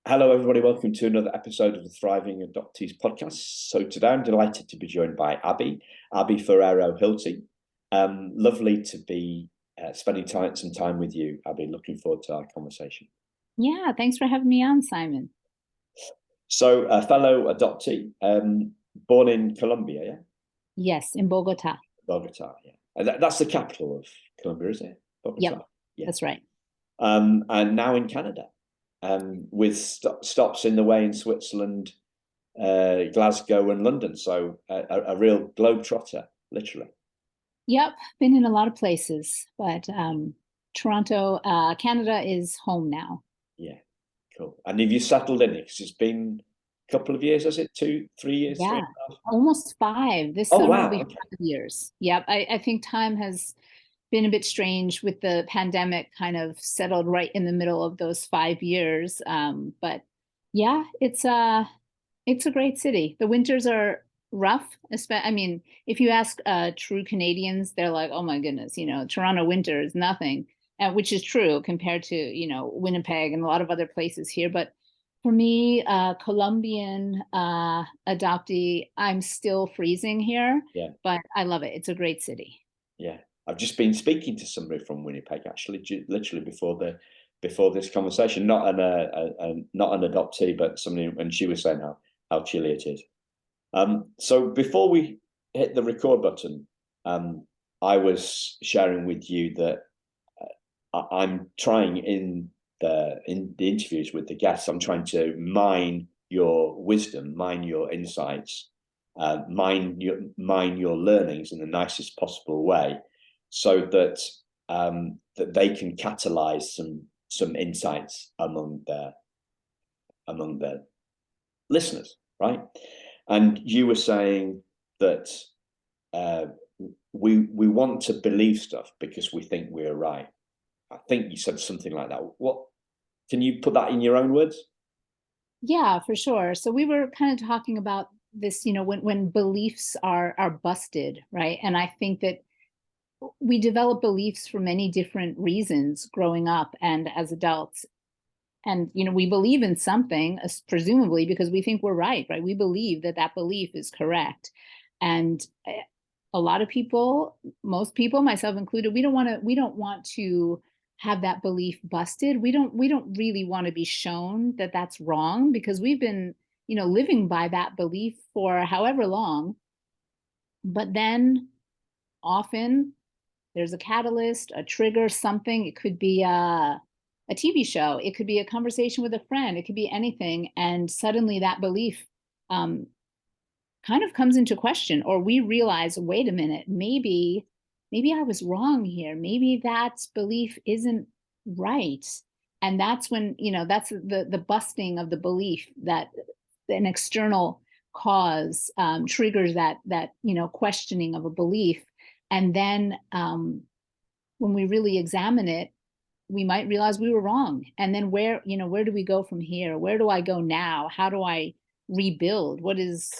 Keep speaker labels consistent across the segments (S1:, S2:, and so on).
S1: Hello, everybody. Welcome to another episode of the Thriving Adoptees podcast. So today I'm delighted to be joined by Abby Forero-Hilty. Lovely to be spending some time with you, Abby. Looking forward to our conversation.
S2: Yeah, thanks for having me on, Simon.
S1: So a fellow adoptee, born in Colombia, yeah?
S2: Yes, in Bogotá.
S1: Bogotá, yeah. And that's the capital of Colombia, is it? Bogotá?
S2: Yep,
S1: yeah.
S2: that's right.
S1: And now in Canada. With stops in the way in Switzerland, Glasgow and London. So a real globetrotter, literally.
S2: Yep, been in a lot of places, but Toronto, Canada is home now.
S1: Yeah, cool. And have you settled in it? Because it's been a couple of years, has it? 2, 3 years?
S2: Yeah, almost 5. This
S1: Oh,
S2: summer
S1: wow.
S2: will be 5 years. Yep, I think time has been a bit strange with the pandemic kind of settled right in the middle of those 5 years. But yeah, it's a great city. The winters are rough. I mean, if you ask true Canadians, they're like, oh my goodness, Toronto winter is nothing, which is true compared to, Winnipeg and a lot of other places here. But for me, Colombian adoptee, I'm still freezing here,
S1: Yeah.
S2: but I love it. It's a great city.
S1: Yeah. I've just been speaking to somebody from Winnipeg, actually, literally before this conversation. Not an adoptee, but somebody, and she was saying how chilly it is. So before we hit the record button, I was sharing with you that I'm trying in the interviews with the guests, I'm trying to mine your wisdom, mine your insights, mine your learnings in the nicest possible way, so that that they can catalyze some insights among the listeners, right? And you were saying that we want to believe stuff because we think we're right. I think you said something like that. What can you put that in your own words?
S2: Yeah, for sure. So we were kind of talking about this, when beliefs are busted, right? And I think that we develop beliefs for many different reasons growing up and as adults. And we believe in something, presumably because we think we're right? We believe that that belief is correct. And a lot of people, most people, myself included, we don't want to have that belief busted. We don't really want to be shown that that's wrong, because we've been living by that belief for however long. But then often there's a catalyst, a trigger, something. It could be a TV show, it could be a conversation with a friend, it could be anything, and suddenly that belief kind of comes into question, or we realize, wait a minute, maybe I was wrong here. Maybe that belief isn't right. And that's when, that's the busting of the belief, that an external cause triggers that questioning of a belief. And then when we really examine it, we might realize we were wrong. And then where do we go from here? Where do I go now? How do I rebuild? What is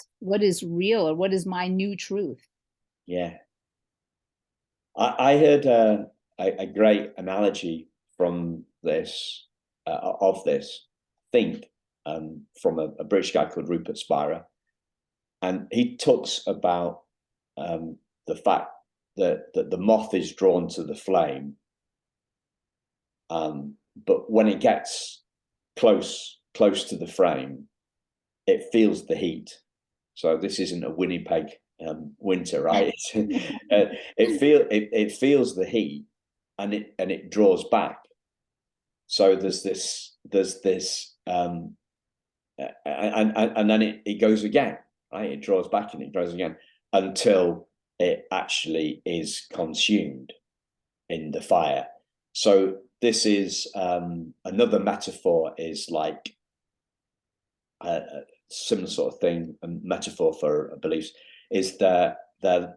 S2: real, or what is my new truth?
S1: Yeah. I heard a great analogy from this, of this, think, from a British guy called Rupert Spira. And he talks about the fact that the moth is drawn to the flame, but when it gets close to the flame, it feels the heat. So this isn't a Winnipeg winter, right? It feels the heat, and it draws back. So there's this and then it goes again, right? It draws back and it goes again until it actually is consumed in the fire. So this is another metaphor, is like a similar sort of thing. A metaphor for beliefs is that they're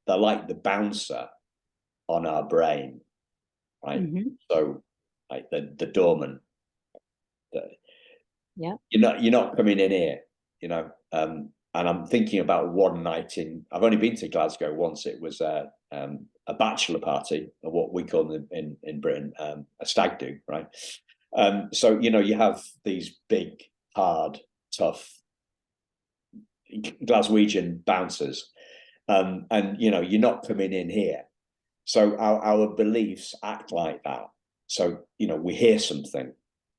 S1: like the bouncer on our brain, right? Mm-hmm. So like the doorman.
S2: Yeah.
S1: You're not coming in here, and I'm thinking about one night I've only been to Glasgow once. It was a bachelor party, or what we call in Britain a stag do, right? So, you know, you have these big, hard, tough Glaswegian bouncers, and, you know, you're not coming in here. So our beliefs act like that. So, you know, we hear something,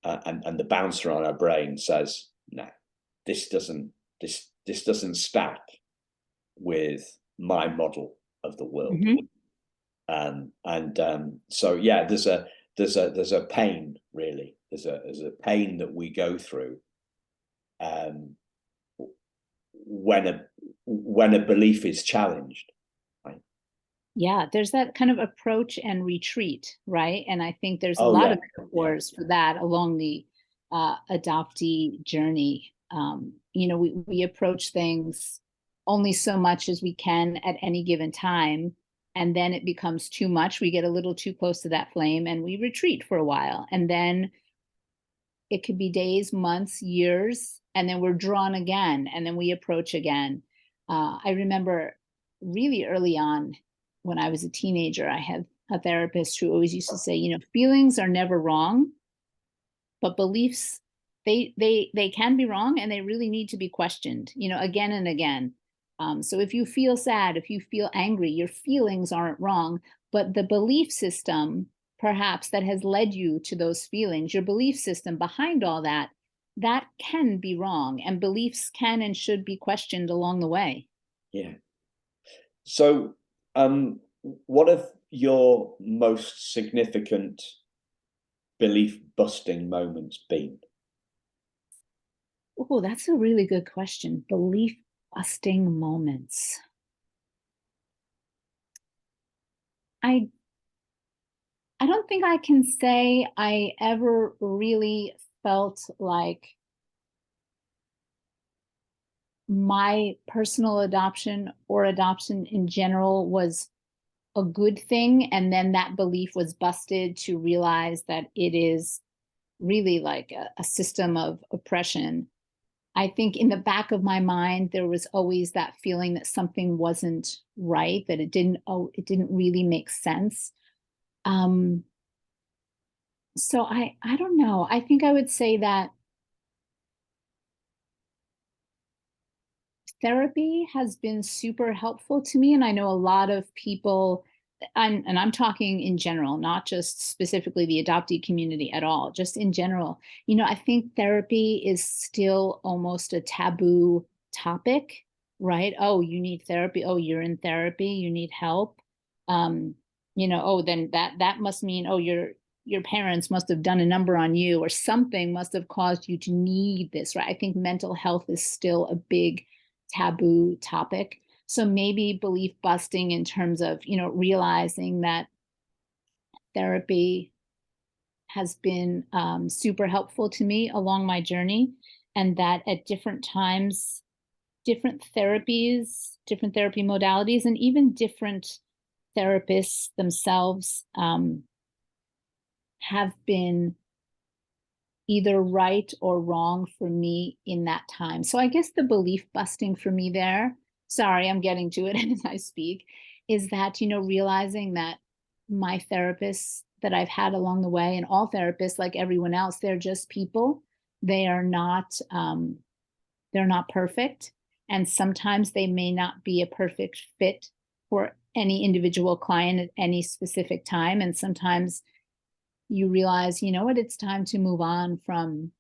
S1: and the bouncer on our brain says, no, this doesn't stack with my model of the world. So yeah, there's a pain, really. There's a pain that we go through when a belief is challenged. Right?
S2: Yeah, there's that kind of approach and retreat, right? And I think there's a lot of metaphors for that along the adoptee journey. You know, we approach things only so much as we can at any given time, and then it becomes too much. We get a little too close to that flame and we retreat for a while. And then it could be days, months, years, and then we're drawn again, and then we approach again. I remember really early on when I was a teenager, I had a therapist who always used to say, you know, feelings are never wrong, but beliefs, they can be wrong, and they really need to be questioned, you know, again and again. So if you feel sad, if you feel angry, your feelings aren't wrong, but the belief system perhaps that has led you to those feelings, your belief system behind all that, that can be wrong, and beliefs can and should be questioned along the way.
S1: Yeah. So, what have your most significant belief busting moments been?
S2: Oh, that's a really good question. Belief busting moments. I don't think I can say I ever really felt like my personal adoption or adoption in general was a good thing, and then that belief was busted to realize that it is really like a system of oppression. I think in the back of my mind there was always that feeling that something wasn't right, that it didn't really make sense. So I don't know. I think I would say that therapy has been super helpful to me, and I know a lot of people, and I'm talking in general, not just specifically the adoptee community at all, just in general. You know, I think therapy is still almost a taboo topic, right? Oh, you need therapy. Oh, you're in therapy. You need help. You know, oh, then that must mean, oh, your parents must have done a number on you, or something must have caused you to need this, right? I think mental health is still a big taboo topic. So maybe belief busting in terms of, you know, realizing that therapy has been super helpful to me along my journey, and that at different times, different therapies, different therapy modalities, and even different therapists themselves have been either right or wrong for me in that time. So I guess the belief busting for me there, sorry, I'm getting to it as I speak, is that, you know, realizing that my therapists that I've had along the way, and all therapists, like everyone else, they're just people. They are not, they're not perfect. And sometimes they may not be a perfect fit for any individual client at any specific time. And sometimes you realize, you know what, it's time to move on from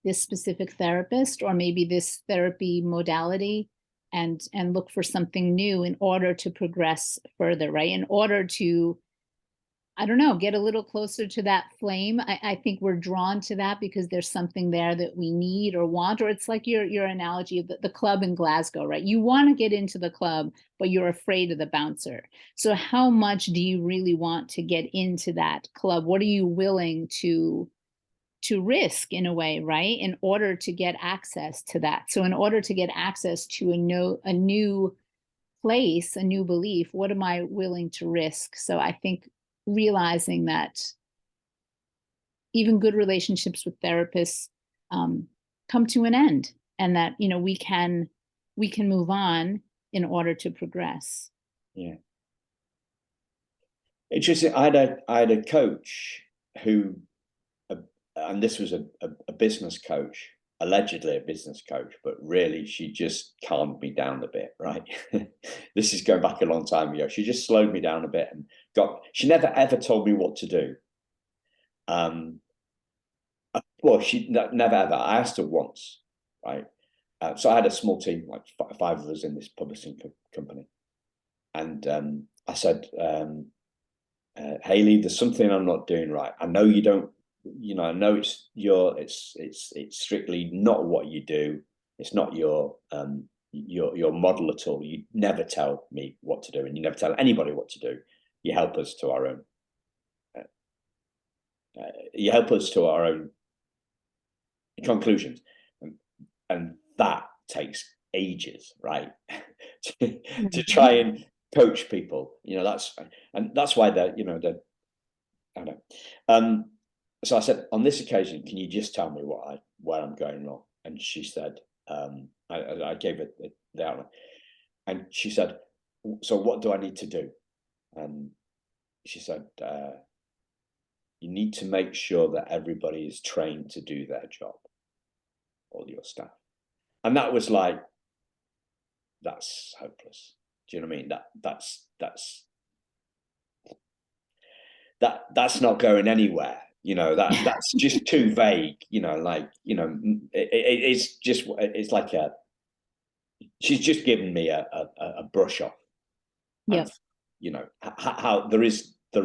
S2: this specific therapist, or maybe this therapy modality, and look for something new in order to progress further, right? In order to, I don't know, get a little closer to that flame. I think we're drawn to that because there's something there that we need or want, or it's like your analogy of the club in Glasgow, right? You want to get into the club, but you're afraid of the bouncer. So how much do you really want to get into that club? What are you willing to risk, in a way, right? In order to get access to that. So in order to get access to a new place, a new belief, what am I willing to risk? So I think realizing that even good relationships with therapists come to an end, and that, you know, we can move on in order to progress.
S1: Yeah. Interesting. I had a coach who and this was a business coach, allegedly a business coach, but really she just calmed me down a bit, right? This is going back a long time ago. She just slowed me down a bit and she never ever told me what to do. Well, she never ever. I asked her once, right? So I had a small team, like five of us in this publishing company. And I said, Hayley, there's something I'm not doing right. I know you don't, I know it's strictly not what you do. It's not your model at all. You never tell me what to do, and you never tell anybody what to do. You help us to our own. You help us to our own conclusions, and that takes ages, right? to try and coach people, that's why they're, I don't know. So I said, on this occasion, can you just tell me where I'm going wrong? And she said, I gave her the outline, and she said, so what do I need to do? And she said, you need to make sure that everybody is trained to do their job, all your staff. And that was like, that's hopeless. Do you know what I mean? That's not going anywhere. That's just too vague. It's like she's just given me a brush off.
S2: Yeah.
S1: How there's a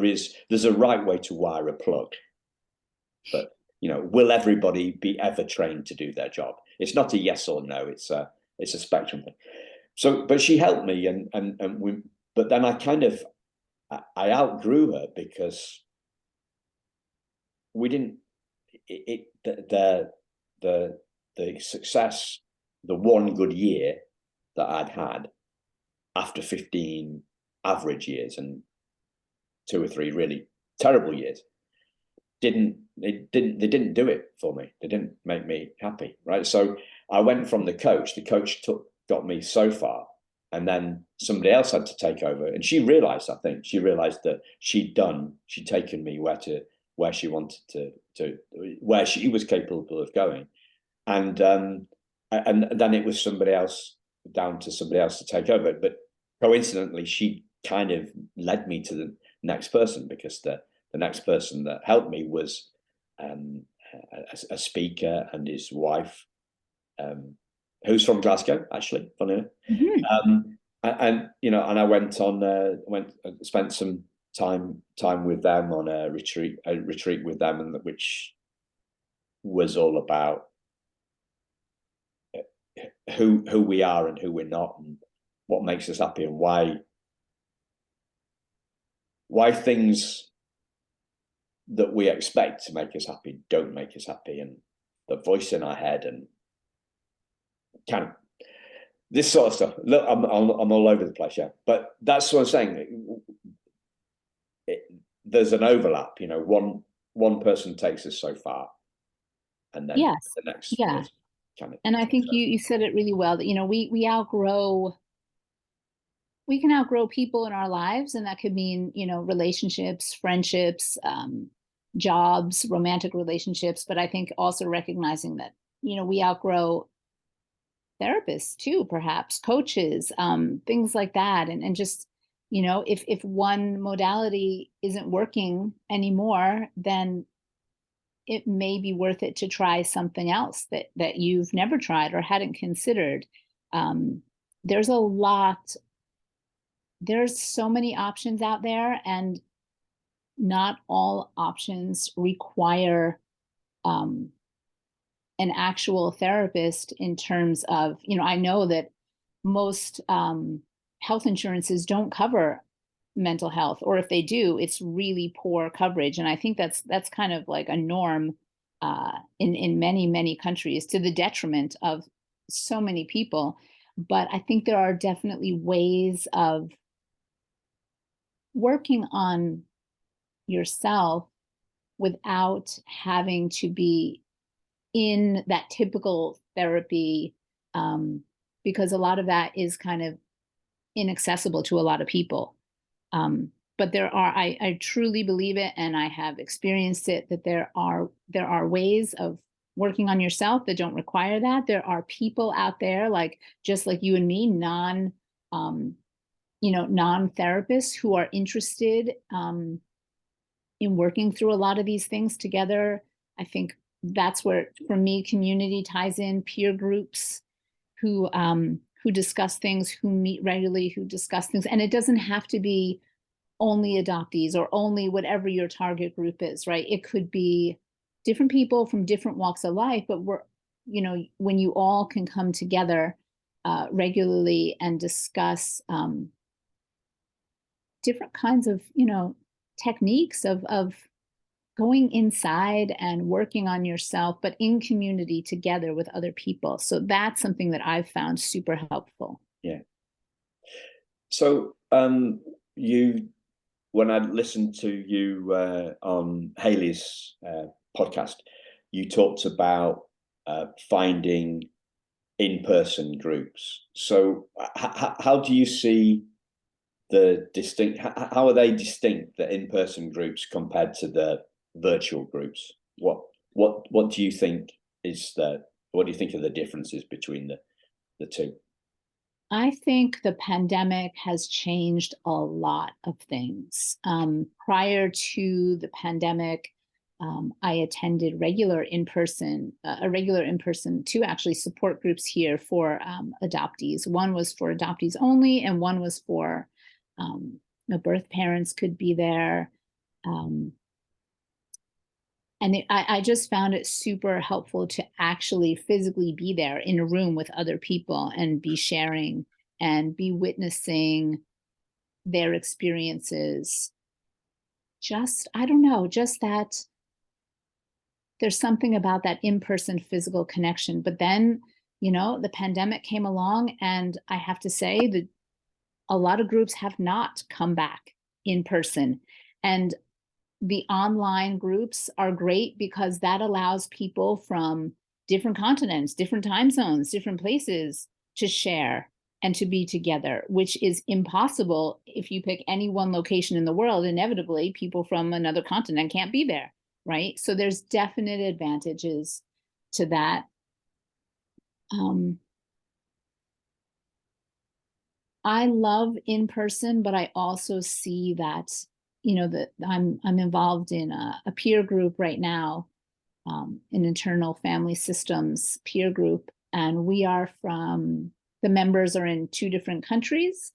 S1: right way to wire a plug, but will everybody be ever trained to do their job? It's not a yes or no. It's a spectrum thing. So, but she helped me, but then I outgrew her because we didn't. The success, the one good year that I'd had after 15 average years and 2 or 3 really terrible years, they didn't do it for me. They didn't make me happy, right? So I went from the coach got me so far, and then somebody else had to take over, and she realized that she'd taken me where she wanted to where she was capable of going, and then it was down to somebody else to take over. But coincidentally, she kind of led me to the next person, because the next person that helped me was a speaker and his wife, who's from Glasgow, actually, funny enough. Mm-hmm. And I went spent some time with them on a retreat with them, and which was all about who we are and who we're not, and what makes us happy, and why things that we expect to make us happy don't make us happy, and the voice in our head, and kind of this sort of stuff. Look, I'm all over the place, yeah. But that's what I'm saying. There's an overlap, one person takes us so far, and then
S2: yes,
S1: the next
S2: yeah.
S1: Kind of.
S2: And I think you said it really well, that we can outgrow people in our lives, and that could mean relationships, friendships, jobs, romantic relationships. But I think also recognizing that we outgrow therapists too, perhaps coaches, things like that, and just if one modality isn't working anymore, then it may be worth it to try something else that you've never tried or hadn't considered. There's so many options out there, and not all options require an actual therapist, in terms of, I know that most health insurances don't cover mental health, or if they do, it's really poor coverage. And I think that's kind of like a norm in many countries, to the detriment of so many people. But I think there are definitely ways of working on yourself without having to be in that typical therapy, because a lot of that is kind of inaccessible to a lot of people. but I truly believe it, and I have experienced it, that there are ways of working on yourself that don't require that. There are people out there, like just like you and me, non-therapists, who are interested in working through a lot of these things together. I think that's where, for me, community ties in, peer groups who discuss things, who meet regularly, who discuss things. And it doesn't have to be only adoptees or only whatever your target group is, right? It could be different people from different walks of life, but when you all can come together regularly and discuss different kinds of, techniques of going inside and working on yourself, but in community together with other people. So that's something that I've found super helpful.
S1: Yeah. So when I listened to you on Haley's podcast, you talked about finding in-person groups. So how do you see the distinct, how are they distinct, the in-person groups, compared to the virtual groups? What do you think what do you think are the differences between the two?
S2: I think the pandemic has changed a lot of things. Prior to the pandemic, I attended a regular in-person, two actually support groups here for adoptees. One was for adoptees only, and one was for birth parents could be there. And I just found it super helpful to actually physically be there in a room with other people and be sharing and be witnessing their experiences. I don't know, just that there's something about that in-person physical connection. But then, the pandemic came along, and I have to say that a lot of groups have not come back in person. And the online groups are great because that allows people from different continents, different time zones, different places to share and to be together, which is impossible if you pick any one location in the world. Inevitably, people from another continent can't be there, right? So there's definite advantages to that. I love in person, but I also see that, that I'm involved in a peer group right now, an internal family systems peer group, and the members are in 2 different countries.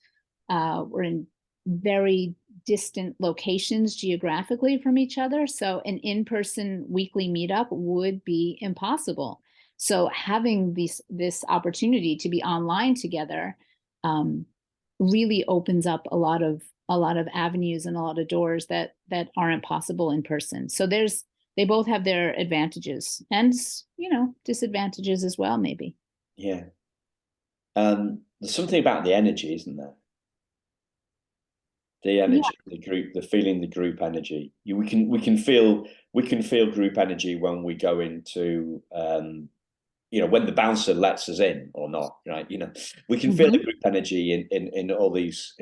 S2: We're in very distant locations geographically from each other, so an in-person weekly meetup would be impossible. So having this opportunity to be online together really opens up a lot of avenues and a lot of doors that aren't possible in person. So they both have their advantages and disadvantages as well, maybe.
S1: Yeah. There's something about the energy, isn't there? The energy, yeah. The feeling, the group energy. We can feel group energy when we go into when the bouncer lets us in or not, right? We can feel the group energy in all these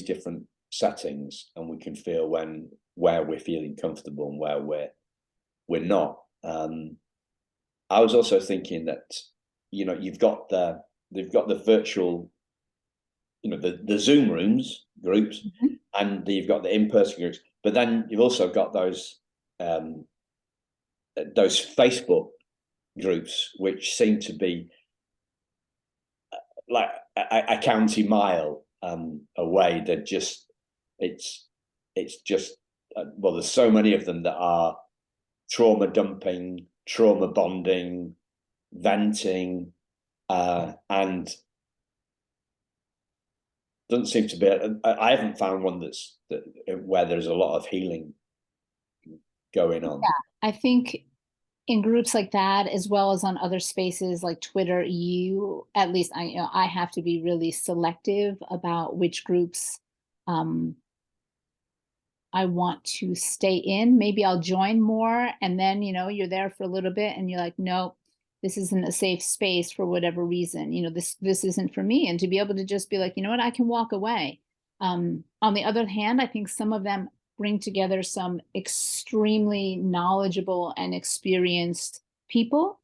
S1: different settings, and we can feel where we're feeling comfortable and where we're not. I was also thinking that they've got the virtual, the Zoom rooms groups, and you've got the in-person groups, but then you've also got those Facebook groups, which seem to be like a county mile away. They're just it's just well, there's so many of them that are trauma dumping, trauma bonding, venting, and doesn't seem to be. I haven't found one where there's a lot of healing going on.
S2: Yeah, I think in groups like that, as well as on other spaces like Twitter, at least I have to be really selective about which groups I want to stay in. Maybe I'll join more, and then you're there for a little bit and you're like, nope, this isn't a safe space for whatever reason. This isn't for me. And to be able to just be like, you know what, I can walk away. On the other hand, I think some of them bring together some extremely knowledgeable and experienced people.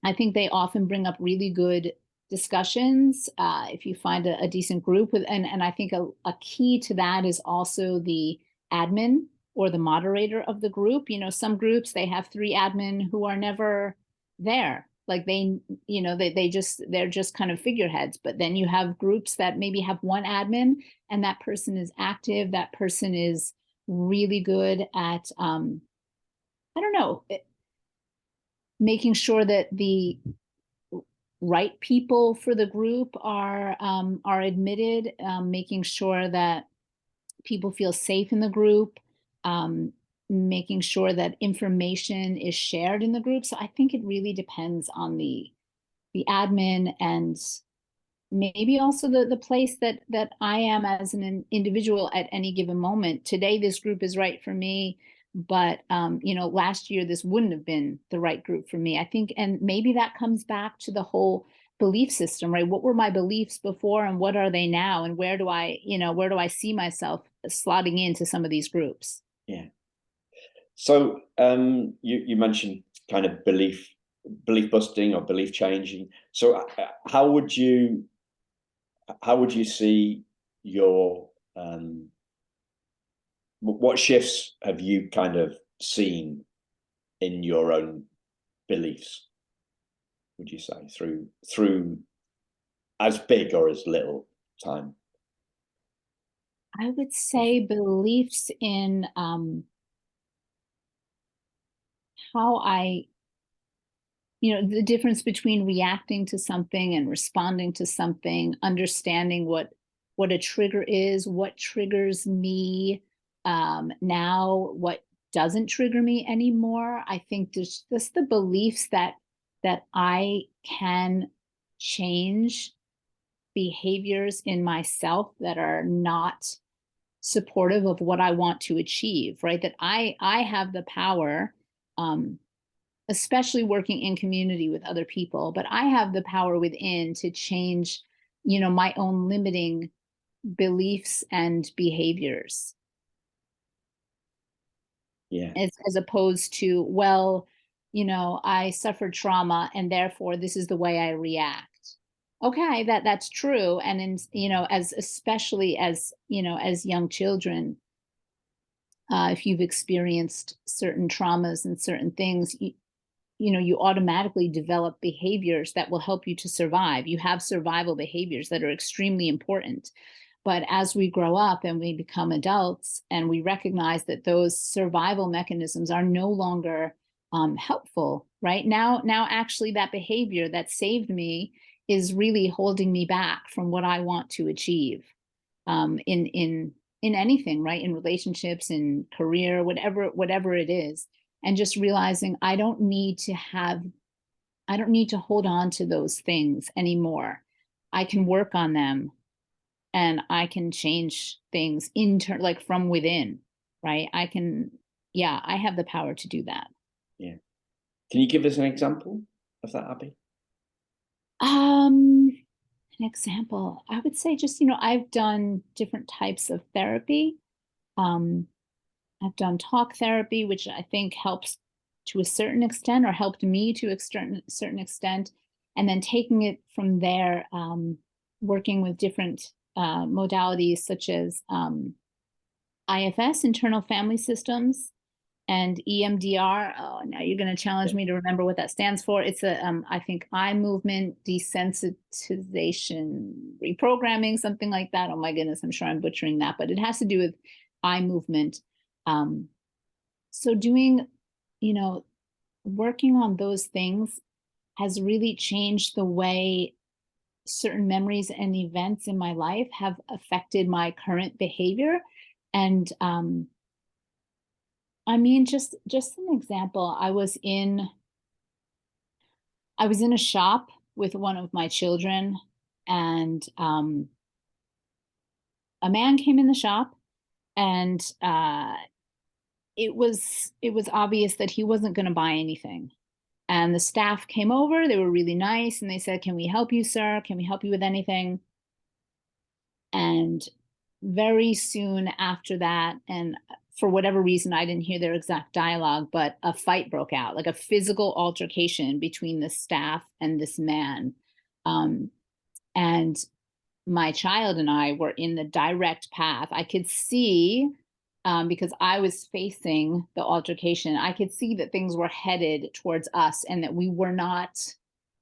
S2: I think they often bring up really good discussions if you find a decent group with, and I think a key to that is also the admin or the moderator of the group. You know, some groups, they have 3 admin who are never there. Like they're just kind of figureheads. But then you have groups that maybe have 1 admin, and that person is active. That person is really good at, I don't know, making sure that the right people for the group are admitted, making sure that people feel safe in the group, making sure that information is shared in the group. So I think it really depends on the admin, and maybe also the place that I am as an individual at any given moment. Today, this group is right for me, but you know, last year this wouldn't have been the right group for me, I think. And maybe that comes back to the whole belief system, right? What were my beliefs before and what are they now? And where do I see myself slotting into some of these groups?
S1: Yeah. So you mentioned kind of belief busting or belief changing. So how would you see your what shifts have you kind of seen in your own beliefs, would you say, through as big or as little time?
S2: I would say beliefs in how I, the difference between reacting to something and responding to something, understanding what a trigger is, what triggers me now, what doesn't trigger me anymore. I think there's just the beliefs that I can change behaviors in myself that are not supportive of what I want to achieve, right? That I have the power, especially working in community with other people, but I have the power within to change, my own limiting beliefs and behaviors.
S1: Yeah.
S2: As opposed to, well, I suffered trauma and therefore this is the way I react. Okay, that's true. And especially as young children, if you've experienced certain traumas and certain things, you automatically develop behaviors that will help you to survive. You have survival behaviors that are extremely important. But as we grow up and we become adults and we recognize that those survival mechanisms are no longer helpful, right? Now actually that behavior that saved me is really holding me back from what I want to achieve in anything, right? In relationships, in career, whatever it is. And just realizing I don't need to hold on to those things anymore. I can work on them and I can change things like from within, right? I have the power to do that.
S1: Yeah. Can you give us an example of that, Abby?
S2: An example, I would say just, I've done different types of therapy. I've done talk therapy, which I think helps to a certain extent, or helped me to a certain extent. And then taking it from there, working with different modalities such as IFS, internal family systems, and EMDR. Oh, now you're going to challenge me to remember what that stands for. It's I think eye movement desensitization reprogramming, something like that. Oh my goodness, I'm sure I'm butchering that, but it has to do with eye movement. So doing, working on those things has really changed the way certain memories and events in my life have affected my current behavior. And I mean, just an example, I was in a shop with one of my children, and a man came in the shop, and it was obvious that he wasn't going to buy anything. And the staff came over, they were really nice, and they said, "Can we help you, sir? Can we help you with anything?" And very soon after that, and for whatever reason, I didn't hear their exact dialogue, but a fight broke out, like a physical altercation between the staff and this man. And my child and I were in the direct path. I could see, because I was facing the altercation, I could see that things were headed towards us, and that we were not,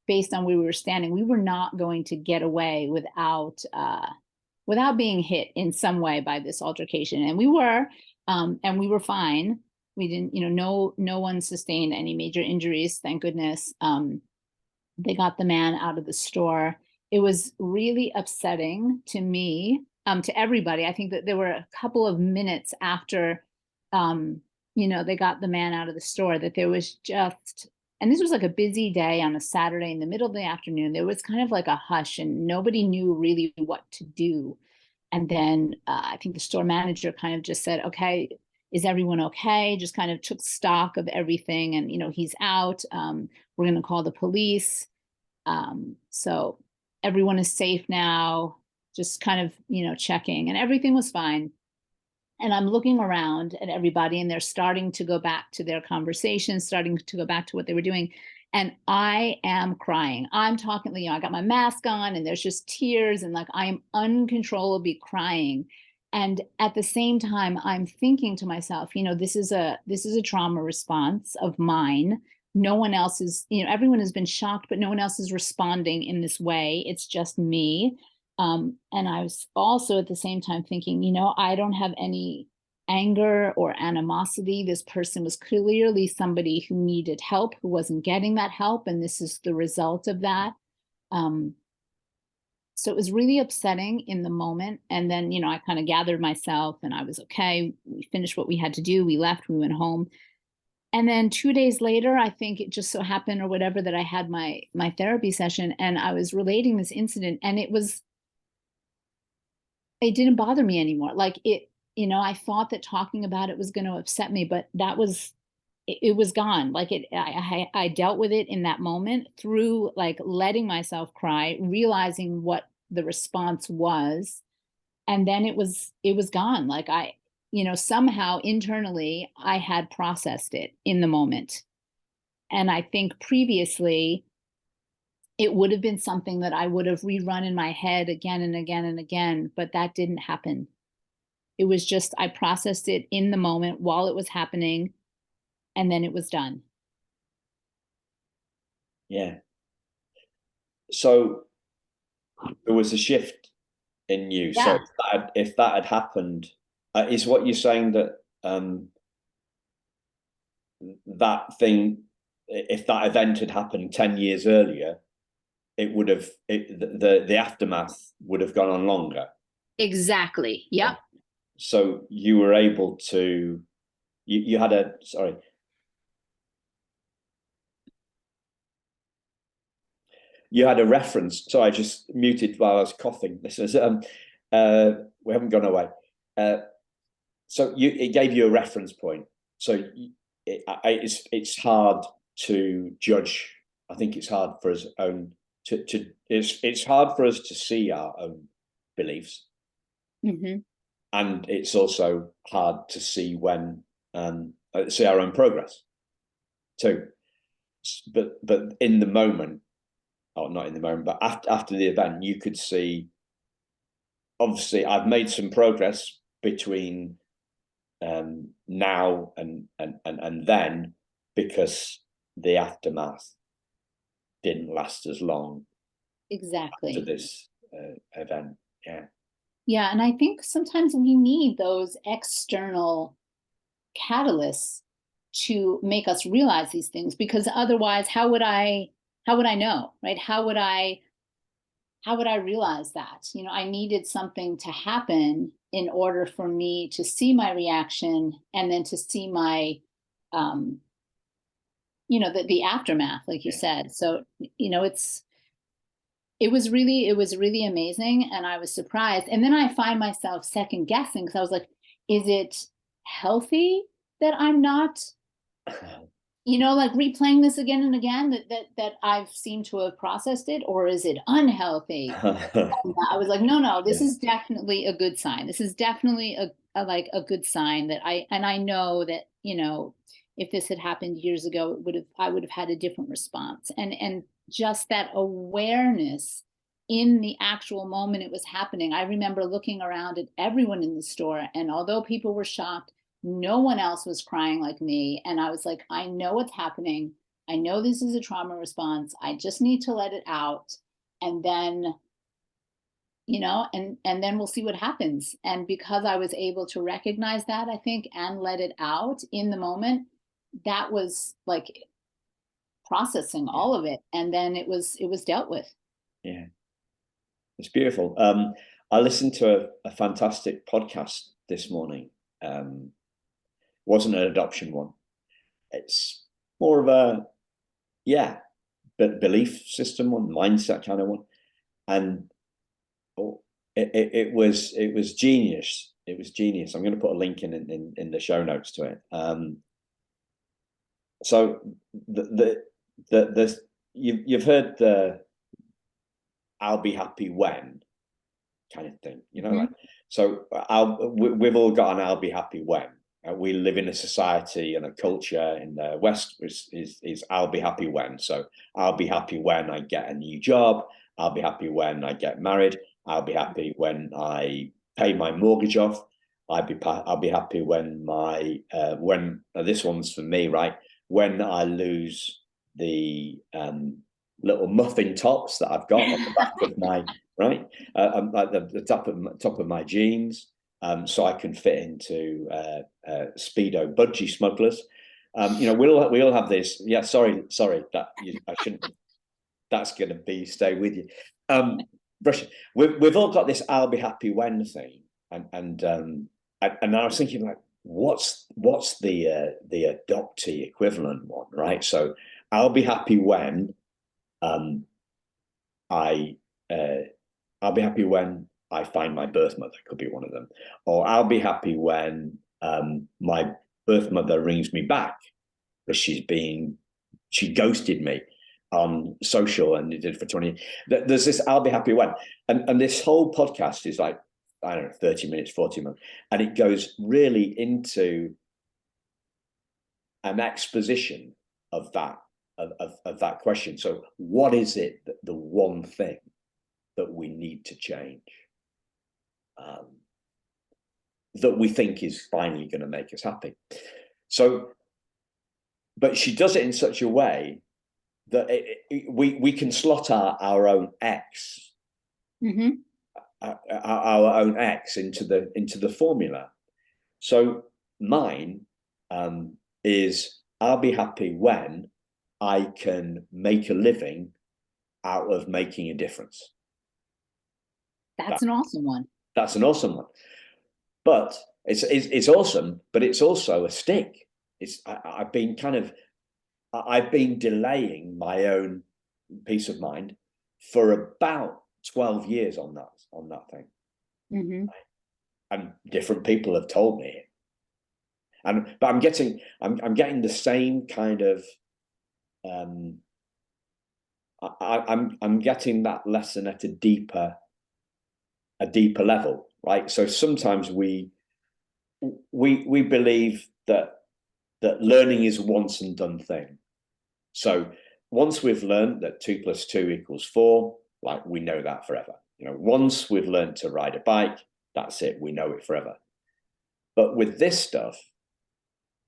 S2: based on where we were standing, we were not going to get away without being hit in some way by this altercation. And we were fine. We didn't, no one sustained any major injuries, thank goodness. They got the man out of the store. It was really upsetting to me, to everybody. I think that there were a couple of minutes after, they got the man out of the store, that there was just, and this was like a busy day on a Saturday in the middle of the afternoon, there was kind of like a hush, and nobody knew really what to do. And then I think the store manager kind of just said, okay, is everyone okay? Just kind of took stock of everything. And, he's out. We're going to call the police. So everyone is safe now, just kind of, checking, and everything was fine. And I'm looking around at everybody, and they're starting to go back to their conversations, starting to go back to what they were doing. And I am crying. I'm talking, I got my mask on, and there's just tears, and like I am uncontrollably crying. And at the same time, I'm thinking to myself, this is a trauma response of mine. No one else is, everyone has been shocked, but no one else is responding in this way. It's just me. And I was also at the same time thinking, I don't have any anger or animosity. This person was clearly somebody who needed help, who wasn't getting that help, and this is the result of that. So it was really upsetting in the moment. And then, I kind of gathered myself, and I was okay. We finished what we had to do. We left, we went home. And then 2 days later, I think it just so happened or whatever, that I had my therapy session, and I was relating this incident, and it didn't bother me anymore. Like I thought that talking about it was going to upset me, but it was gone. Like I dealt with it in that moment through like letting myself cry, realizing what the response was. And then it was gone. Like somehow internally I had processed it in the moment. And I think previously it would have been something that I would have rerun in my head again and again and again, but that didn't happen. It was just, I processed it in the moment while it was happening, and then it was done.
S1: Yeah. So there was a shift in you.
S2: Yeah.
S1: So if that had happened, is what you're saying that that thing, if that event had happened 10 years earlier, it would have, the aftermath would have gone on longer.
S2: Exactly. Yep.
S1: So you were able to, you had a, sorry. You had a reference. So I just muted while I was coughing. This is, we haven't gone away. So it gave you a reference point. So it's hard to judge. I think it's hard for us own it's hard for us to see our own beliefs,
S2: mm-hmm.
S1: And it's also hard to see when see our own progress too. But in the moment, or not in the moment, but after the event, you could see. Obviously, I've made some progress between now and then, because the aftermath didn't last as long.
S2: Exactly.
S1: After this event, yeah.
S2: Yeah, and I think sometimes we need those external catalysts to make us realize these things, because otherwise, how would I know, right? How would I realize that? I needed something to happen in order for me to see my reaction, and then to see my the aftermath, like you said. So it was really amazing, and I was surprised. And then I find myself second guessing, because I was like, is it healthy that I'm not you know, like replaying this again and again, that I've seemed to have processed it, or is it unhealthy? And I was like, no, this
S1: Yeah.
S2: is definitely a good sign. This is definitely like a good sign that I know that, you know, if this had happened years ago, I would have had a different response. And just that awareness in the actual moment it was happening. I remember looking around at everyone in the store, and although people were shocked, no one else was crying like me. And I was like, I know what's happening. I know this is a trauma response. I just need to let it out. And then, you know, and then we'll see what happens. And because I was able to recognize that, I think, and let it out in the moment, that was like processing
S1: Yeah.
S2: all of it. And then it was dealt with.
S1: Yeah. It's beautiful. I listened to a fantastic podcast this morning. Wasn't an adoption one. It's more of a, yeah, but belief system one, mindset kind of one. And it was genius. It was genius. I'm going to put a link in the show notes to it. So the you've heard the "I'll be happy when" kind of thing, you know.
S2: Mm-hmm.
S1: Like, so we've all got an "I'll be happy when." We live in a society and a culture in the West is "I'll be happy when." So I'll be happy when I get a new job. I'll be happy when I get married. I'll be happy when I pay my mortgage off. I'll be happy when when this one's for me, right? When I lose the little muffin tops that I've got on the back of my right, at the top of my jeans, so I can fit into speedo budgie smugglers. You know, we all have this. Yeah, sorry, I shouldn't. That's going to be stay with you. Brush. We've all got this "I'll be happy when" thing, and I was thinking, like, what's the adoptee equivalent one, right? So I'll be happy when um, I I'll be happy when I find my birth mother, could be one of them. Or I'll be happy when my birth mother rings me back because she ghosted me on social and it did for 20. There's this "I'll be happy when." And this whole podcast is like, I don't know, 30 minutes, 40 minutes. And it goes really into an exposition of that question. So what is it, the one thing that we need to change, that we think is finally going to make us happy? So, but she does it in such a way that we can slot our own X,
S2: Mm-hmm.
S1: our own X into the formula. So mine is "I'll be happy when I can make a living out of making a difference."
S2: That's an awesome one.
S1: That's an awesome one. But it's awesome, but it's also a stick. I've been delaying my own peace of mind for about 12 years on that thing.
S2: Mm-hmm.
S1: And different people have told me it. But I'm getting the same kind of I'm getting that lesson at a deeper level, right? So sometimes we believe that learning is a once and done thing. So once we've learned that 2 + 2 = 4, like, we know that forever. You know, once we've learned to ride a bike, that's it. We know it forever. But with this stuff,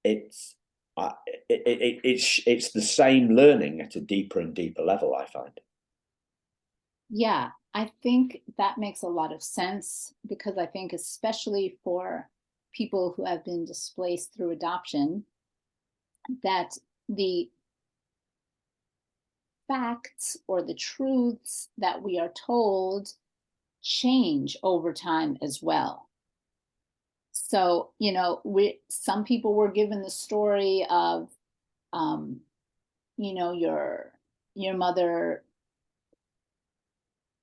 S1: it's it's the same learning at a deeper and deeper level, I find.
S2: Yeah, I think that makes a lot of sense, because I think especially for people who have been displaced through adoption, that the facts or the truths that we are told change over time as well. So, you know, some people were given the story of, um, you know, your mother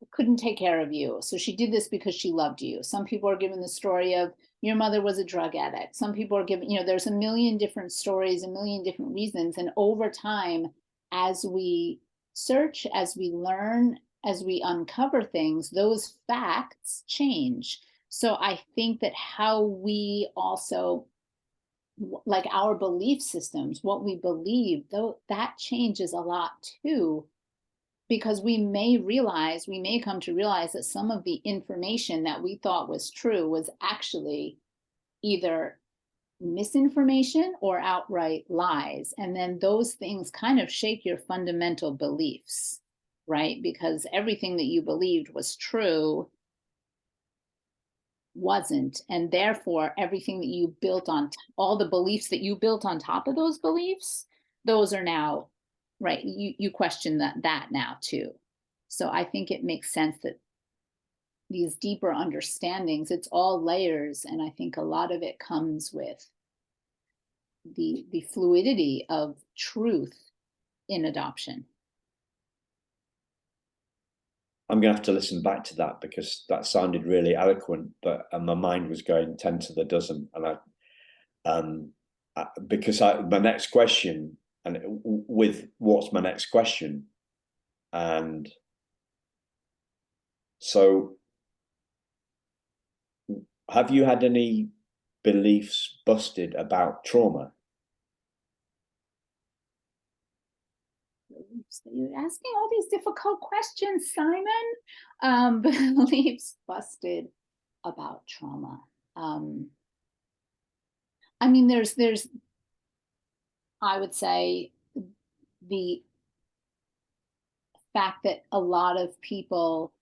S2: couldn't take care of you, so she did this because she loved you. Some people are given the story of your mother was a drug addict. Some people are given, there's a million different stories, a million different reasons. And over time, as we search, as we learn, as we uncover things, those facts change. So I think that how we also, like our belief systems, what we believe, though, that changes a lot too, because we may come to realize that some of the information that we thought was true was actually either misinformation or outright lies. And then those things kind of shake your fundamental beliefs, right? Because everything that you believed was true wasn't. And therefore, everything that you built on, all the beliefs that you built on top of those beliefs, those are now, right? You question that now too. So I think it makes sense that these deeper understandings, it's all layers. And I think a lot of it comes with the fluidity of truth in adoption.
S1: I'm going to have to listen back to that because that sounded really eloquent, but my mind was going 10 to the dozen. And my next question, and with what's my next question? And so have you had any beliefs busted about trauma?
S2: You're asking all these difficult questions, Simon. Beliefs busted about trauma. I mean, there's, I would say, the fact that a lot of people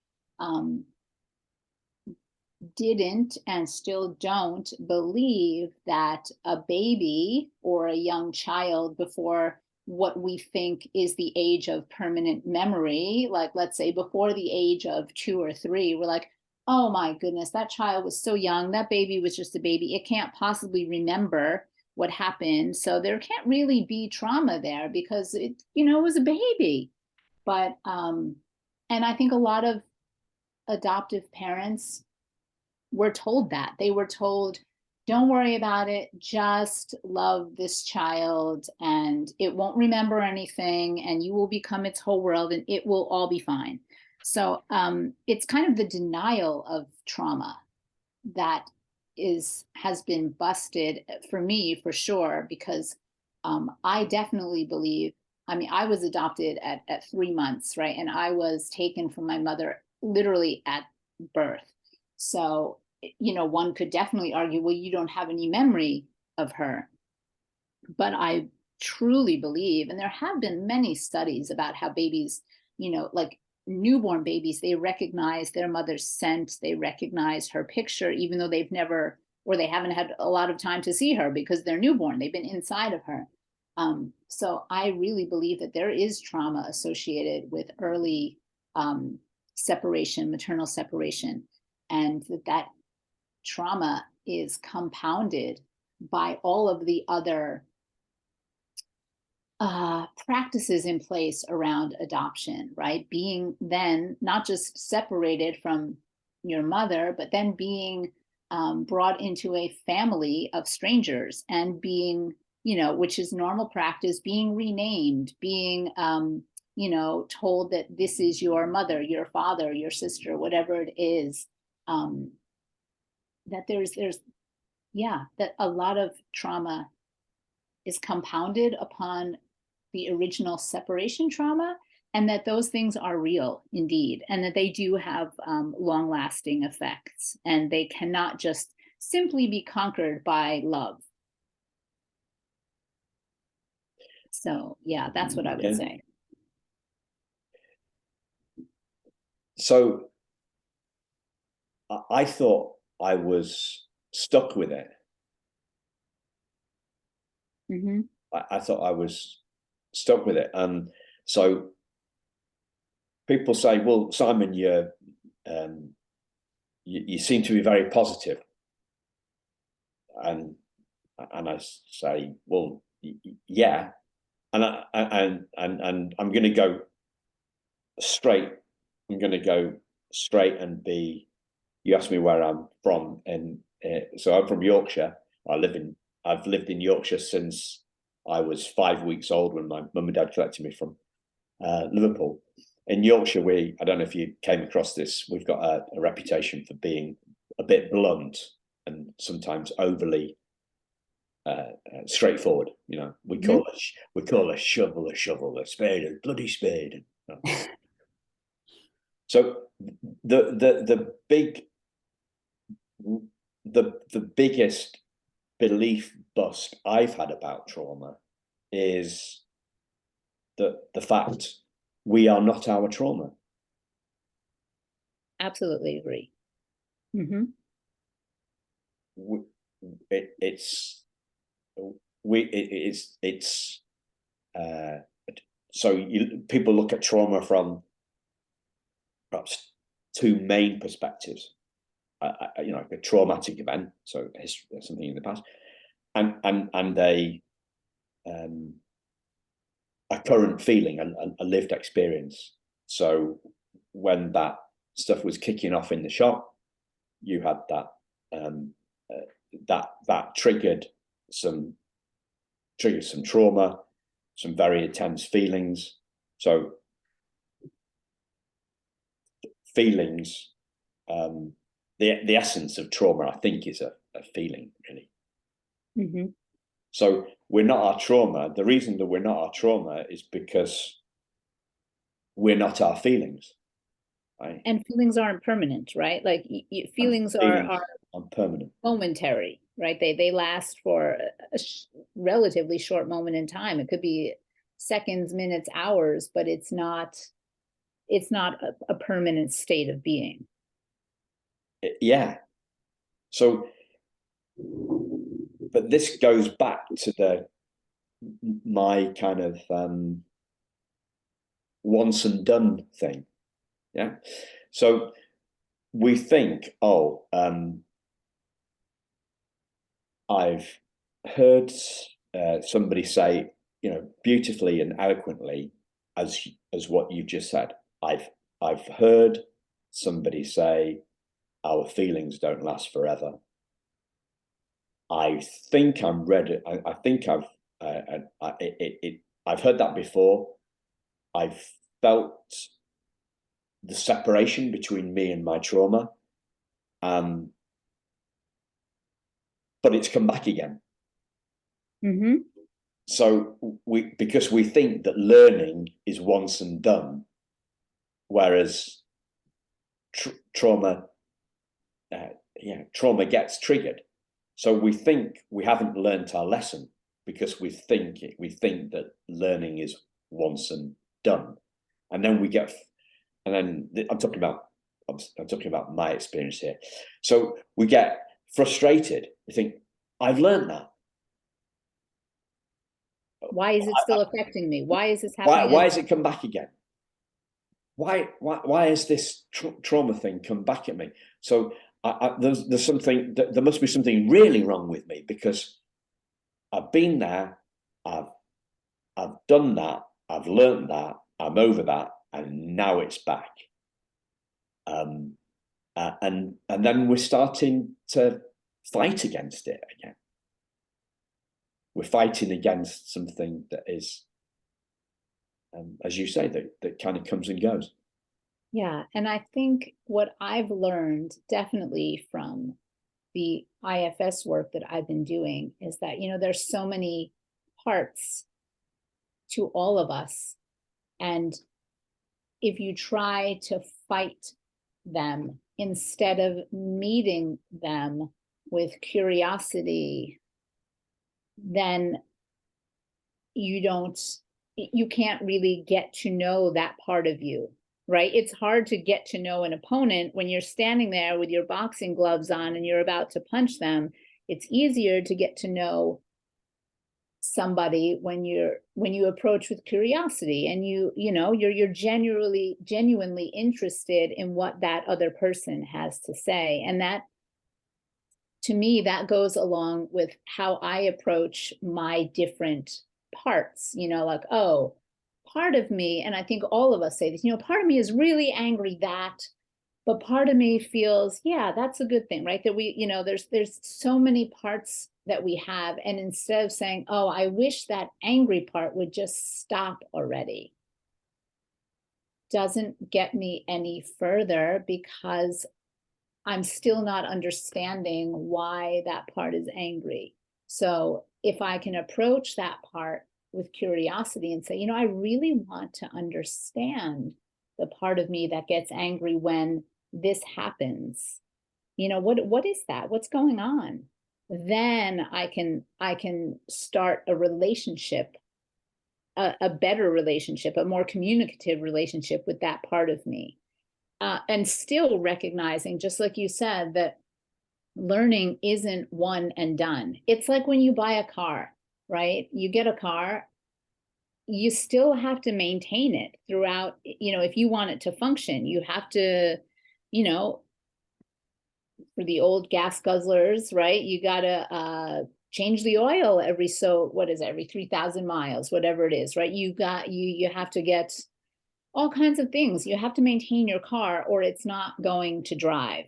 S2: didn't and still don't believe that a baby or a young child before what we think is the age of permanent memory, like let's say before the age of 2 or 3, we're like, oh my goodness, that child was so young, that baby was just a baby, it can't possibly remember what happened, so there can't really be trauma there because it was a baby. But and I think a lot of adoptive parents were told that. They were told, don't worry about it, just love this child and it won't remember anything and you will become its whole world and it will all be fine. So it's kind of the denial of trauma that has been busted for me, for sure, because I definitely believe, I mean, I was adopted at 3 months, right? And I was taken from my mother literally at birth. So, one could definitely argue, well, you don't have any memory of her. But I truly believe, and there have been many studies about how babies, like newborn babies, they recognize their mother's scent, they recognize her picture, even though they've never, or they haven't had a lot of time to see her because they're newborn, they've been inside of her. So I really believe that there is trauma associated with early separation, maternal separation, and that trauma is compounded by all of the other practices in place around adoption, right? Being then not just separated from your mother, but then being brought into a family of strangers and being, which is normal practice, being renamed, being, told that this is your mother, your father, your sister, whatever it is. That that a lot of trauma is compounded upon the original separation trauma, and that those things are real indeed, and that they do have long-lasting effects, and they cannot just simply be conquered by love. So yeah, that's what I would say.
S1: So I thought I was stuck with it.
S2: Mm-hmm.
S1: I thought I was stuck with it. And so people say, well, Simon, you seem to be very positive. And I say, well, yeah. And I'm going to go straight. I'm going to go straight and be, you asked me where I'm from, and so I'm from Yorkshire. I've lived in Yorkshire since I was 5 weeks old, when my mum and dad collected me from Liverpool. In Yorkshire, I don't know if you came across this, we've got a reputation for being a bit blunt and sometimes overly straightforward. You know, we call a shovel, a spade a bloody spade. You know. So the biggest belief bust I've had about trauma is the fact we are not our trauma.
S2: Absolutely agree.
S1: So people look at trauma from perhaps two main perspectives. You know, a traumatic event, so something in the past, and a current feeling and a lived experience. So when that stuff was kicking off in the shop, you had that triggered some trauma, some very intense feelings. So feelings, the essence of trauma, I think, is a feeling, really. So we're not our trauma. The reason that we're not our trauma is because we're not our feelings. Right?
S2: And feelings aren't permanent, right? Like feelings are
S1: permanent,
S2: momentary, right? They last for a relatively short moment in time. It could be seconds, minutes, hours, but it's not a permanent state of being.
S1: Yeah. So, but this goes back to my kind of once and done thing. Yeah. So we think, I've heard somebody say, you know, beautifully and eloquently, as what you've just said. I've heard somebody say, our feelings don't last forever. I think I'm ready. I think I've heard that before. I've felt the separation between me and my trauma, but it's come back again. So because we think that learning is once and done, whereas trauma gets triggered. So we think we haven't learned our lesson because we think that learning is once and done, and then I'm talking about my experience here. So we get frustrated. We think, I've learned that.
S2: Why is it still affecting me? Why is this happening?
S1: Why has it come back again? Why has this trauma thing come back at me? So there's something. There must be something really wrong with me, because I've been there, I've done that, I've learned that, I'm over that, and now it's back. And then we're starting to fight against it again. We're fighting against something that is, as you say, that kind of comes and goes.
S2: Yeah, and I think what I've learned definitely from the IFS work that I've been doing is that, you know, there's so many parts to all of us, and if you try to fight them instead of meeting them with curiosity, then you can't really get to know that part of you, right? It's hard to get to know an opponent when you're standing there with your boxing gloves on and you're about to punch them. It's easier to get to know somebody when you approach with curiosity, and you're genuinely interested in what that other person has to say. And that, to me, that goes along with how I approach my different parts, like, part of me, and I think all of us say this, part of me is really angry that, But part of me feels, yeah, that's a good thing, right? That we, there's so many parts that we have. And instead of saying, oh, I wish that angry part would just stop already, doesn't get me any further, because I'm still not understanding why that part is angry. So if I can approach that part with curiosity and say, I really want to understand the part of me that gets angry when this happens. What is that? What's going on? Then I can start a relationship, a better relationship, a more communicative relationship with that part of me. And still recognizing, just like you said, that learning isn't one and done. It's like when you buy a car, right? You get a car, you still have to maintain it throughout. If you want it to function, you have to, for the old gas guzzlers, right? You got to change the oil every 3,000 miles, whatever it is, right? You have to get all kinds of things. You have to maintain your car, or it's not going to drive,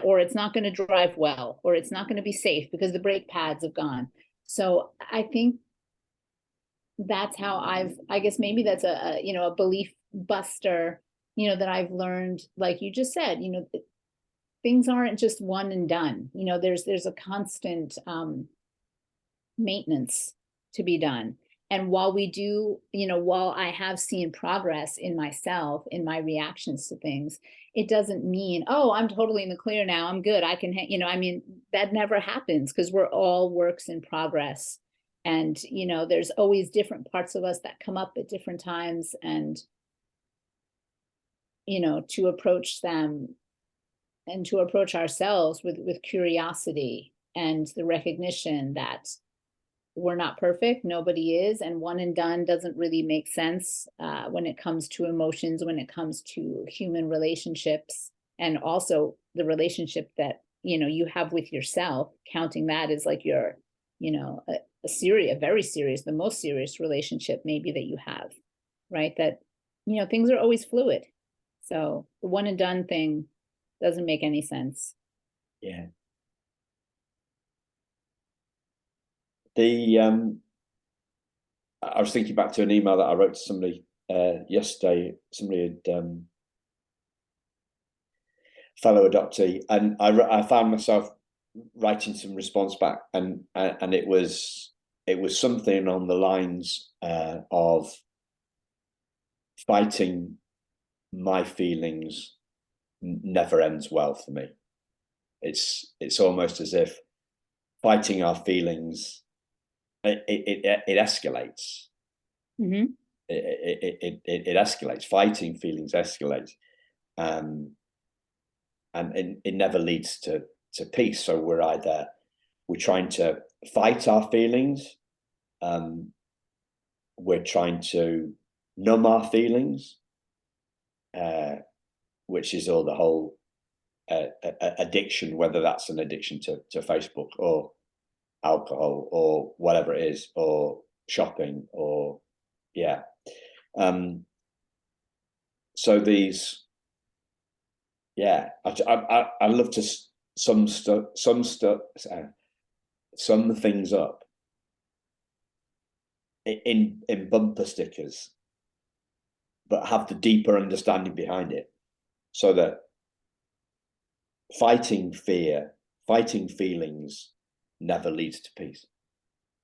S2: or it's not going to drive well, or it's not going to be safe because the brake pads have gone. So I think that's how I guess maybe that's a belief buster, that I've learned, like you just said, things aren't just one and done. There's a constant maintenance to be done. And while we do, while I have seen progress in myself, in my reactions to things, it doesn't mean, oh, I'm totally in the clear now, I'm good, I can, that never happens, because we're all works in progress. And, there's always different parts of us that come up at different times, and, to approach them and to approach ourselves with curiosity and the recognition that we're not perfect, nobody is, and one and done doesn't really make sense when it comes to emotions, when it comes to human relationships, and also the relationship that you have with yourself, counting that as like your a very serious, the most serious relationship maybe that you have, right? That things are always fluid, so the one and done thing doesn't make any sense.
S1: Yeah. I was thinking back to an email that I wrote to somebody yesterday. Somebody had fellow adoptee, and I found myself writing some response back, and it was something on the lines of fighting my feelings never ends well for me. It's almost as if fighting our feelings, it escalates.
S2: Mm-hmm.
S1: It escalates. Fighting feelings escalates, and it never leads to peace. So we're trying to fight our feelings, we're trying to numb our feelings, which is all the whole addiction, whether that's an addiction to Facebook or alcohol or whatever it is, or shopping, or so these, I love to sum things up in bumper stickers, but have the deeper understanding behind it, so that fighting fear, fighting feelings never leads to peace.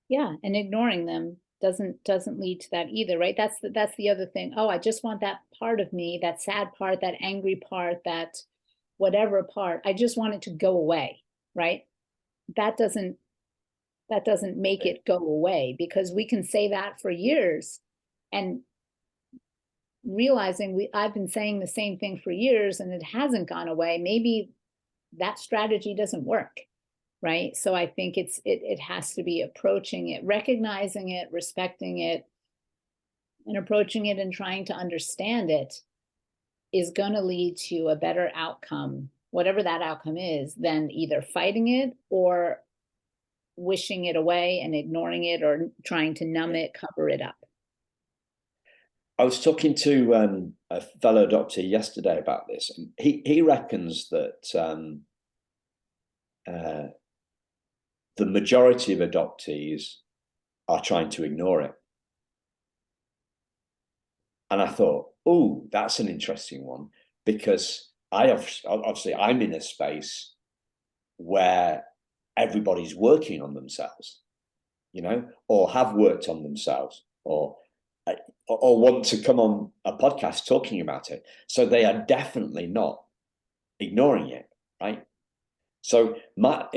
S2: Yeah, and ignoring them doesn't lead to that either, right? That's the other thing. Oh, I just want that part of me, that sad part, that angry part, that whatever part, I just want it to go away, right? That doesn't make it go away, because we can say that for years, and realizing I've been saying the same thing for years and it hasn't gone away. Maybe that strategy doesn't work, right? So I think it has to be approaching it, recognizing it, respecting it, and approaching it and trying to understand it is going to lead to a better outcome, whatever that outcome is, than either fighting it or wishing it away and ignoring it, or trying to numb it, cover it up.
S1: I was talking to a fellow adoptee yesterday about this, and he reckons that the majority of adoptees are trying to ignore it. And I thought, oh, that's an interesting one, because obviously I'm in a space where everybody's working on themselves, or have worked on themselves, or want to come on a podcast talking about it. So they are definitely not ignoring it, right? So but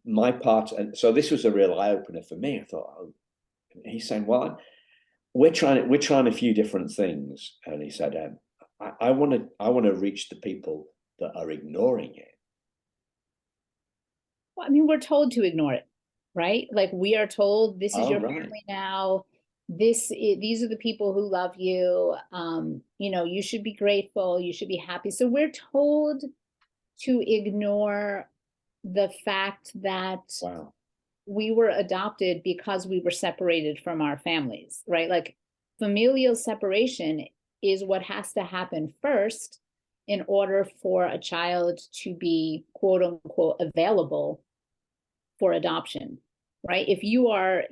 S1: my part, and so this was a real eye opener for me. I thought, oh, he's saying, well, we're trying a few different things, and he said, I want to reach the people that are ignoring it.
S2: Well, I mean, we're told to ignore it, right? Like, we are told, this is your
S1: right.
S2: family now. These are the people who love you. You should be grateful. You should be happy. So we're told to ignore the fact that
S1: Wow.
S2: we were adopted because we were separated from our families, right? Like, familial separation is what has to happen first in order for a child to be, quote unquote, available for adoption, right? If you are,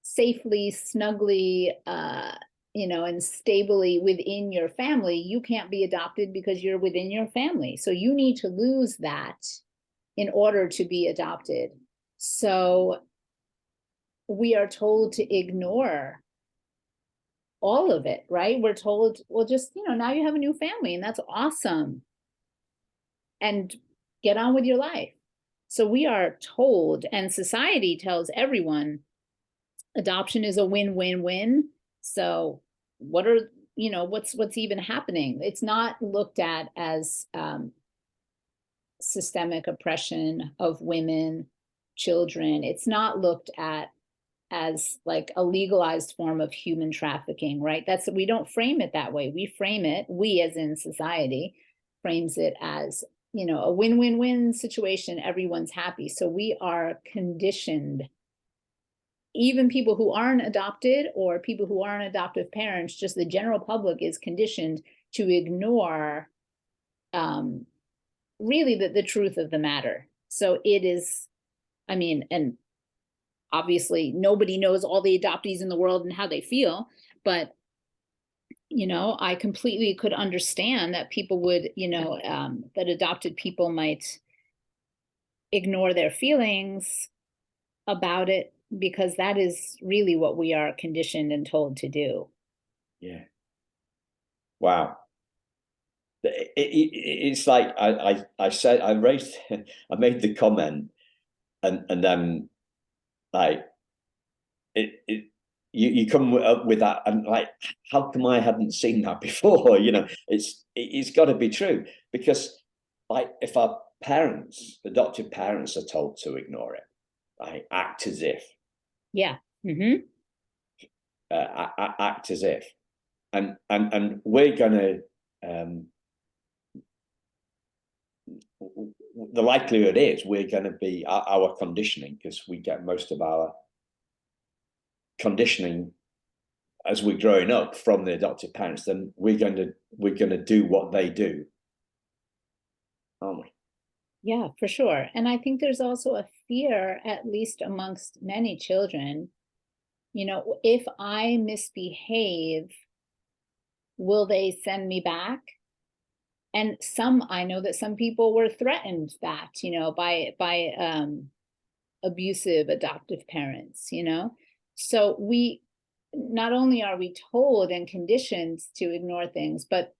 S2: safely, snugly, and stably within your family, you can't be adopted because you're within your family. So you need to lose that in order to be adopted. So we are told to ignore all of it, right? We're told, well, just, now you have a new family and that's awesome. And get on with your life. So we are told, and society tells everyone, adoption is a win-win-win. So what's even happening? It's not looked at as systemic oppression of women, children. It's not looked at as like a legalized form of human trafficking, right? We don't frame it that way. We as in society frames it as, a win-win-win situation. Everyone's happy. So we are conditioned, even people who aren't adopted or people who aren't adoptive parents, just the general public is conditioned to ignore really the truth of the matter. So it is, and obviously nobody knows all the adoptees in the world and how they feel, but I completely could understand that people would, that adopted people might ignore their feelings about it, because that is really what we are conditioned and told to do.
S1: Yeah. Wow. It's like I said, I made the comment, and then like you come up with that, and like, how come I hadn't seen that before? It's got to be true, because like, if our adoptive parents are told to ignore it, right, act as if,
S2: yeah, mm-hmm.
S1: Act as if, and we're gonna the likelihood is we're going to be our conditioning, because we get most of our conditioning as we're growing up from the adoptive parents, then we're going to do what they do, aren't we?
S2: Yeah, for sure. And I think there's also a fear, at least amongst many children, if I misbehave, will they send me back? And I know that some people were threatened that, by abusive adoptive parents, So not only are we told and conditioned to ignore things, but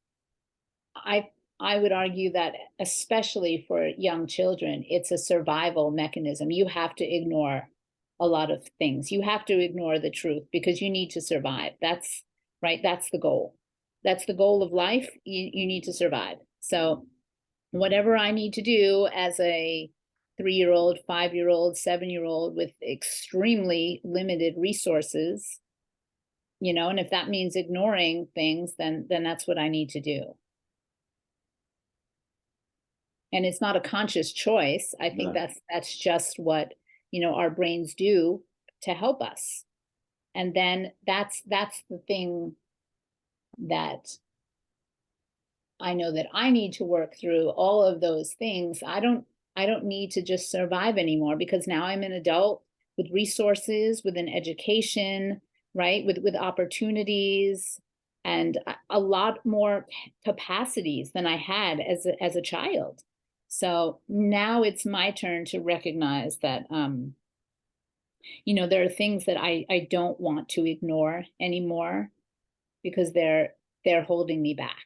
S2: I would argue that especially for young children, it's a survival mechanism. You have to ignore a lot of things. You have to ignore the truth because you need to survive. That's right. That's the goal. That's the goal of life. You need to survive. So whatever I need to do as a 3-year-old, 5-year-old, 7-year-old with extremely limited resources, and if that means ignoring things, then that's what I need to do. And it's not a conscious choice. I think that's just what, our brains do to help us. And then that's the thing that I know that I need to work through. All of those things. I don't need to just survive anymore, because now I'm an adult with resources, with an education, right? With opportunities, and a lot more capacities than I had as a child. So now it's my turn to recognize that, you know, there are things that I don't want to ignore anymore, because they're holding me back.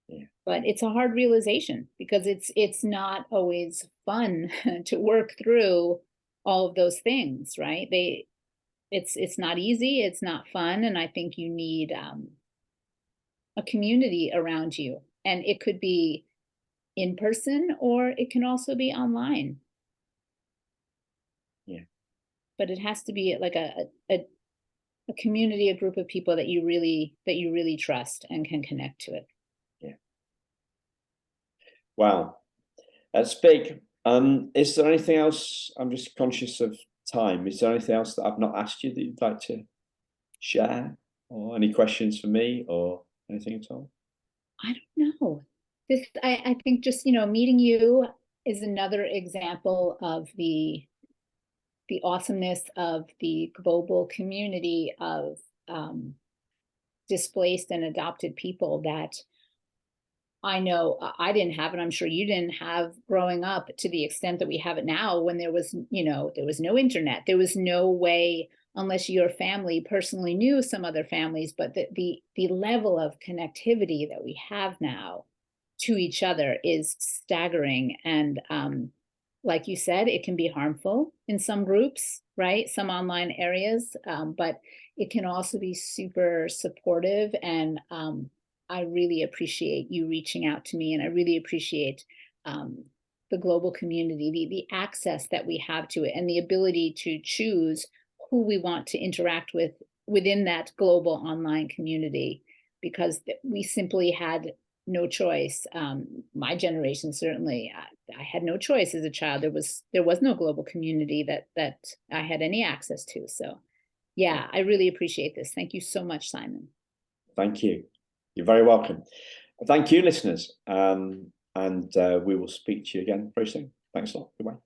S1: Yeah.
S2: But it's a hard realization, because it's not always fun to work through all of those things, right? It's not easy, it's not fun, and I think you need a community around you, and it could be in person or it can also be online.
S1: Yeah.
S2: But it has to be like a community, a group of people that you really trust and can connect to it.
S1: Yeah. Wow, that's big. Is there anything else? I'm just conscious of time. Is there anything else that I've not asked you that you'd like to share, or any questions for me, or anything at all?
S2: I don't know. I think just, you know, meeting you is another example of the awesomeness of the global community of displaced and adopted people that I know I didn't have, and I'm sure you didn't have growing up to the extent that we have it now, when there was, you know, there was no internet. There was no way, unless your family personally knew some other families, but the level of connectivity that we have now to each other is staggering. And like you said, it can be harmful in some groups, right? Some online areas, but it can also be super supportive. And I really appreciate you reaching out to me, and I really appreciate the global community, the access that we have to it, and the ability to choose who we want to interact with within that global online community, because we simply had no choice. My generation, certainly, I had no choice as a child. There was no global community that I had any access to. So yeah, I really appreciate this. Thank you so much, Simon.
S1: Thank you. You're very welcome. Thank you, listeners. And we will speak to you again very soon. Thanks a lot. Goodbye.